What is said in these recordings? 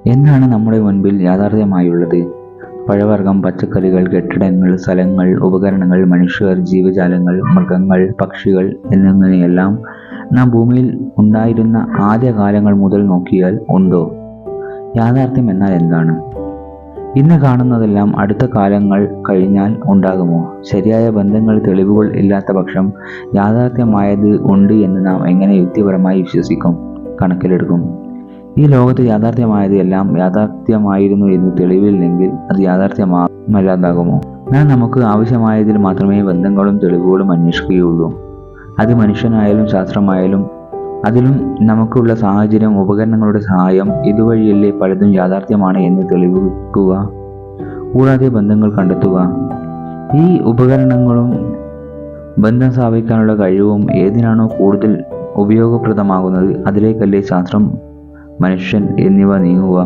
എന്താണ് നമ്മുടെ മുൻപിൽ യാഥാർത്ഥ്യമായുള്ളത്? പഴവർഗ്ഗം, പച്ചക്കറികൾ, കെട്ടിടങ്ങൾ, സ്ഥലങ്ങൾ, ഉപകരണങ്ങൾ, മനുഷ്യർ, ജീവജാലങ്ങൾ, മൃഗങ്ങൾ, പക്ഷികൾ എന്നിങ്ങനെയെല്ലാം നാം ഭൂമിയിൽ ഉണ്ടായിരുന്ന ആദ്യകാലങ്ങൾ മുതൽ നോക്കിയാൽ ഉണ്ടോ? യാഥാർത്ഥ്യം എന്നാൽ എന്താണ്? ഇന്ന് കാണുന്നതെല്ലാം അടുത്ത കാലങ്ങൾ കഴിഞ്ഞാൽ ഉണ്ടാകുമോ? ശരിയായ ബന്ധങ്ങൾ, തെളിവുകൾ ഇല്ലാത്ത പക്ഷം യാഥാർത്ഥ്യമായത് ഉണ്ട് എന്ന് നാം എങ്ങനെ യുക്തിപരമായി വിശ്വസിക്കും, കണക്കിലെടുക്കും? ഈ ലോകത്ത് യാഥാർത്ഥ്യമായത് എല്ലാം യാഥാർത്ഥ്യമായിരുന്നു എന്ന് തെളിവില്ലെങ്കിൽ അത് യാഥാർത്ഥ്യമല്ലാതാകുമോ? നാം നമുക്ക് ആവശ്യമായതിൽ മാത്രമേ ബന്ധങ്ങളും തെളിവുകളും അന്വേഷിക്കുകയുള്ളൂ. അത് മനുഷ്യനായാലും ശാസ്ത്രമായാലും. അതിലും നമുക്കുള്ള സാഹചര്യം, ഉപകരണങ്ങളുടെ സഹായം ഇതുവഴിയല്ലേ പലതും യാഥാർത്ഥ്യമാണ് എന്ന് തെളിയിക്കുക. കൂടാതെ ബന്ധങ്ങൾ കണ്ടെത്തുക. ഈ ഉപകരണങ്ങളും ബന്ധം സ്ഥാപിക്കാനുള്ള കഴിവും ഏതിനാണോ കൂടുതൽ ഉപയോഗപ്രദമാകുന്നത് അതിലേക്കല്ലേ ശാസ്ത്രം, മനുഷ്യൻ എന്നിവ നീങ്ങുക.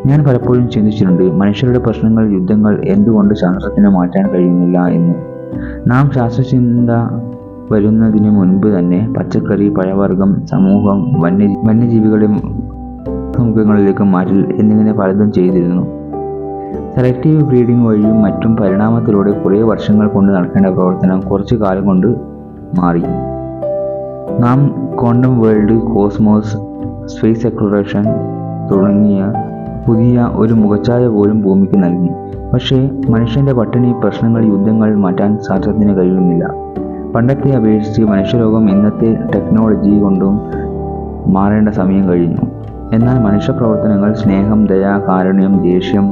ഞാൻ പലപ്പോഴും ചിന്തിച്ചിട്ടുണ്ട്, മനുഷ്യരുടെ പ്രശ്നങ്ങൾ, യുദ്ധങ്ങൾ എന്തുകൊണ്ട് ശാസ്ത്രത്തിന് മാറ്റാൻ കഴിയുന്നില്ല എന്ന്. നാം ശാസ്ത്രചിന്ത വരുന്നതിന് മുൻപ് തന്നെ പച്ചക്കറി, പഴവർഗ്ഗം, സമൂഹം, വന്യജീവികളെ സമൂഹങ്ങളിലേക്ക് മാറ്റൽ എന്നിങ്ങനെ പലതും ചെയ്തിരുന്നു. സെലക്റ്റീവ് ബ്രീഡിംഗ് വഴിയും മറ്റും പരിണാമത്തിലൂടെ കുറേ വർഷങ്ങൾ കൊണ്ട് നടക്കേണ്ട പ്രവർത്തനം കുറച്ചു കാലം കൊണ്ട് മാറി. നാം quantum world, cosmos, space exploration തുടങ്ങിയ പുതിയ ഒരു മുഖച്ഛായ പോലും ഭൂമിക്ക് നൽകി. പക്ഷേ മനുഷ്യന്റെ പട്ടിണി, പ്രശ്നങ്ങൾ, യുദ്ധങ്ങൾ മാറ്റാൻ ശാസ്ത്രത്തിന് കഴിയുന്നില്ല. പണ്ടത്തെ അപേക്ഷിച്ച് മനുഷ്യലോകം ഇന്നത്തെ ടെക്നോളജി കൊണ്ടും മാറേണ്ട സമയം കഴിഞ്ഞു. എന്നാൽ മനുഷ്യപ്രവർത്തനങ്ങൾ, സ്നേഹം, ദയ, കാരുണ്യം, ദേഷ്യം,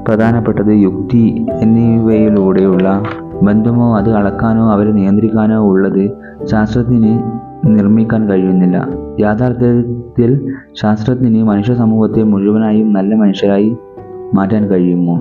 പ്രധാനപ്പെട്ടത് യുക്തി എന്നിവയിലൂടെയുള്ള ബന്ധമോ അത് അളക്കാനോ അവരെ നിയന്ത്രിക്കാനോ ഉള്ളത് ശാസ്ത്രത്തിന് നിർമ്മിക്കാൻ കഴിയുന്നില്ല. യാഥാർത്ഥ്യത്തിൽ ശാസ്ത്രത്തിന് മനുഷ്യ സമൂഹത്തെ മുഴുവനായും നല്ല മനുഷ്യരായി മാറ്റാൻ കഴിയുമോ?